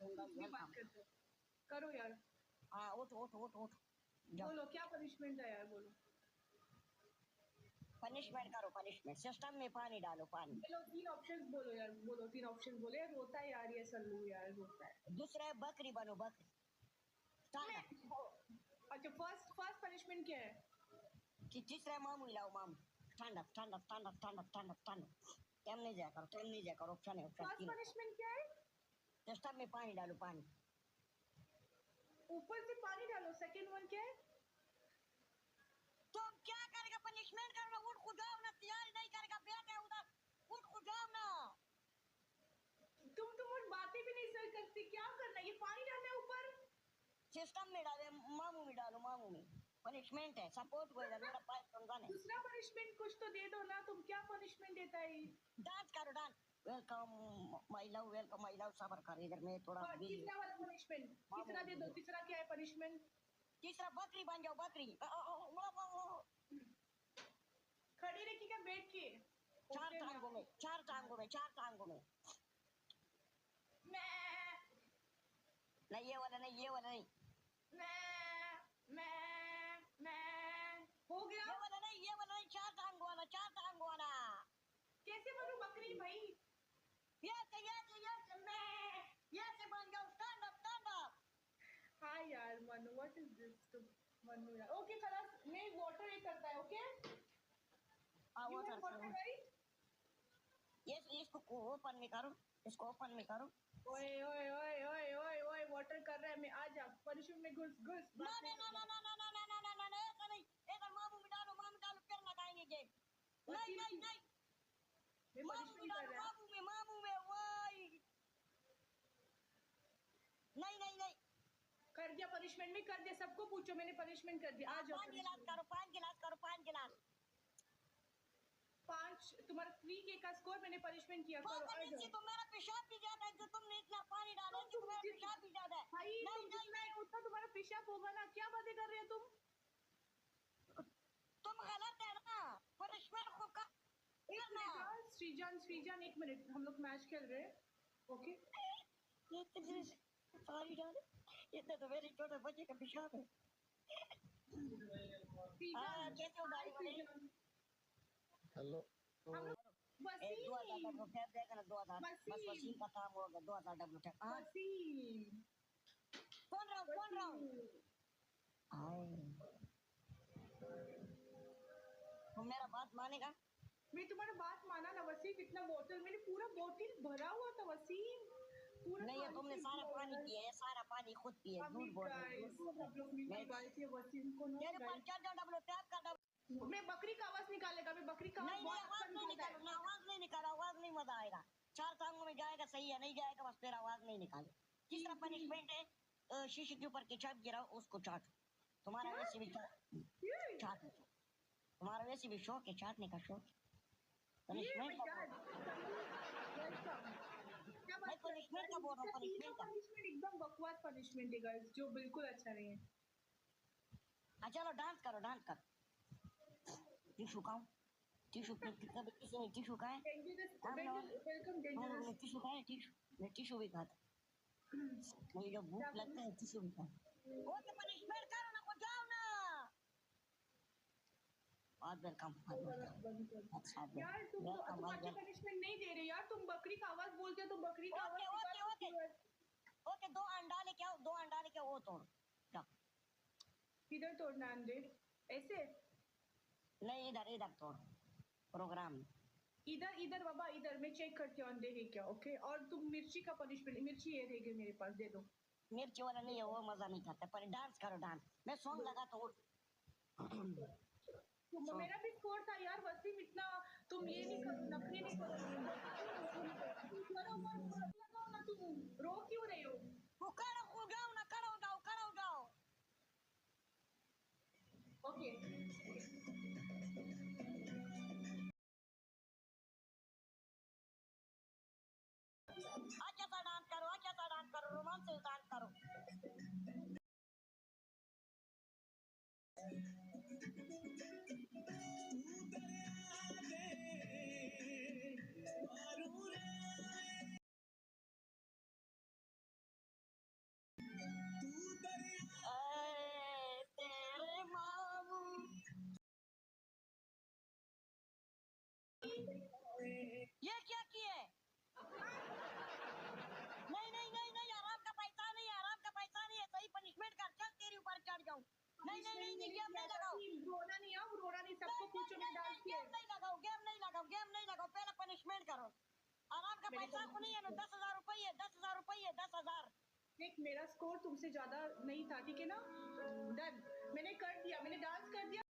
कुछ भी बात करते हो, करो यार। हाँ उठ उठ उठ उठ बोलो क्या पनिशमेंट है यार, बोलो। पनिशमेंट करो, पनिशमेंट सिस्टम में पानी डालो, पानी। बोलो 3 ऑप्शंस बोलो यार, बोलो 3 ऑप्शंस बोलो यार। रोता है यार ये सल्लू यार, रोता है। दूसरा है बकरी बनो, बकरी। अच्छा फर्स्ट पनिशमेंट क्या है? कि तीसरा है मामू हिलाओ, मामू। Stand up stand up stand up stand up stand up stand up. Time नहीं जाया करो, टाइम नहीं जाया करो। ऑप्शन है, ऑप्शन फर्स्ट पनिशमेंट क्या है? सिस्टम में पानी डालो, पानी। ऊपर से पानी डालो। सेकंड वन क्या है? तो क्या करेगा? पनिशमेंट करना, उठ को जाओ ना, तैयारी नहीं करेगा, बैठ है उधर, उठ को जाओ ना। तुम और बातें भी नहीं सर करती, क्या करना है? ये पानी डालना है ऊपर। सिस्टम में डाले, मामू में डालो, मामू में। पनिशमेंट है, सपोर्ट को इधर मेरा पाइप समझा नहीं। दूसरा पनिशमेंट कुछ तो दे दो ना, तुम क्या पनिशमेंट देता है? डांस करो, dance. Welcome my love, welcome my love, सबर कर, इधर मैं थोड़ा तीसरा वाला पनिशमेंट, तीसरा दे दो। तीसरा क्या है पनिशमेंट? तीसरा बकरी बन जाओ, बकरी। खड़ी रखी क्या बैठ के? चार टांगों में, चार टांगों में, चार टांगों में। नहीं ये वाला नहीं, ये वाला नहीं। हो गया। ये वाला नहीं, ये वाला नहीं, चार टांगों वाला, चार टांगों वाला। कैसे बनूं बकरी भाई? ये बन जाओ, स्टैंड अप, स्टैंड अप। हाँ यार Manu, what is this to Manu यार। ओके खलास, मैं वाटर एक करता है। Okay you have water right. ये इसको ओपन में करो, इसको ओपन में करो। ओए ओए ओए ओए ओए ओए वाटर कर रहा है। मैं आ जा पनिशमेंट में घुस घुस। ना ना ना ना ना ना ना ना ना ना ना, ऐसा नहीं। इधर मामू में डालो, मामू डालो, फिर लगाएंगे गेम। नहीं नहीं नहीं, मामू में डालो, मामू में, मामू में। वही नहीं नहीं नहीं, कर दिया पनिशमेंट में, कर दिया। सबको पूछो, मैंने पनिशमेंट कर दिया। आ जाओ 5 गिलास करो, 5 गिलास करो, 5 गिलास। 5 तुम्हारा 3K का स्कोर मैंने पनिशमेंट किया। करो आ जाओ। तो मेरा पेशाब भी ज्यादा है, जो तुमने इतना पानी डाला है, तो मेरा पेशाब भी ज्यादा है। भाई तुम जितना है उतना तुम्हारा पेशाब होगा ना। क्या बातें कर रहे हो तुम? तुम गलत है ना, पनिशमेंट को का एक मिनट श्रीजान, श्रीजान एक मिनट, हम लोग मैच खेल रहे हैं। ओके ये पानी डाले, इतना तो मेरे छोटे बच्चे का पेशाब है। हाँ कैसे हो गाड़ी वाले? हेलो एक 2000 डब्लू टैप देगा ना, 2000 बस वसीम का काम होगा। 2000 डब्लू टैप। वसीम कौन राउंड तुम मेरा बात मानेगा? मैं तुम्हारा बात माना ना वसीम। इतना बोतल मैंने पूरा बोतल भरा हुआ था वसीम, पूरा नहीं है, तुमने सारा पानी पिया है, सारा पानी खुद पिए, झूठ बोल रहे हो। वसीम को तेरे पास क्या डब्लू टैप का डब्लू। मैं बकरी का आवाज निकालेगा। मैं बकरी का नहीं नहीं, आवाज नहीं निकालो ना, आवाज नहीं निकालो, आवाज नहीं मजा आएगा। चार टांगों में जाएगा सही है, नहीं जाएगा बस फिर आवाज नहीं निकाले। तीसरा पनिशमेंट है शीशे के ऊपर केचप गिराओ, उसको चाटो। तुम्हारा वैसे भी चाट, तुम्हारा वैसे भी शौक है चाटने का, शौक। पनिशमेंट का मैं पनिशमेंट का बोल रहा हूँ, पनिशमेंट का। एकदम बकवास पनिशमेंट है गाइस, जो बिल्कुल अच्छा नहीं है। चलो डांस करो, डांस करो। टिश्यू खाओ, टिश्यू कभी किसी ने टिश्यू खाए? वेलकम टिश्यू खाए, टिश्यू मैं टिश्यू भी खाता। मुझे जब भूख लगता है टिश्यू भी खाता। ओके पनिशमेंट करो ना, को जाओ ना। वेलकम अच्छा यार तुम अच्छी पनिशमेंट नहीं दे रहे यार। तुम बकरी का आवाज बोलते हो तो बकरी का आवाज ओके 2 अंडा लेके आओ, 2 अंडा लेके वो तोड़। इधर तोड़ना अंडे ऐसे नहीं, इधर इधर तोड़ प्रोग्राम। इधर इधर बाबा इधर, मैं चेक करती हूँ अंडे है क्या। ओके और तुम मिर्ची का पनिशमेंट, मिर्ची ये रहेगी मेरे पास, दे दो। मिर्ची वाला नहीं है, वो मजा नहीं खाता। पर डांस करो, डांस। मैं सॉन्ग लगा तो मेरा भी स्कोर था यार वसीम। इतना तुम ये नहीं करो, नखरे नहीं करो। लगाओ ना, तुम रो क्यों रहे हो? करो जाओ ना, करो जाओ, करो जाओ। ओके अच्छा सा डांस करो, अच्छा सा डांस करो, रोमांस से डांस करो। ये क्या किए? नहीं नहीं नहीं नहीं, आराम का पैसा नहीं है, आराम का पैसा नहीं है, सही पनिशमेंट कर, चल तेरे ऊपर चढ़ जाऊं। नहीं नहीं नहीं नहीं, गेम नहीं लगाओ, रोना नहीं आओ, रोना नहीं, सबको पूछो मैं डांस किया। गेम नहीं लगाओ, गेम नहीं लगाओ, गेम नहीं लगाओ, पहले पनिशमेंट करो। आराम का पैसा को नहीं है ना, 10,000 रुपये, 10,000 रुपये, 10,000। देख मेरा स्कोर तुमसे ज्यादा नहीं था, ठीक है ना? डन, मैंने कर दिया, मैंने डांस कर दिया।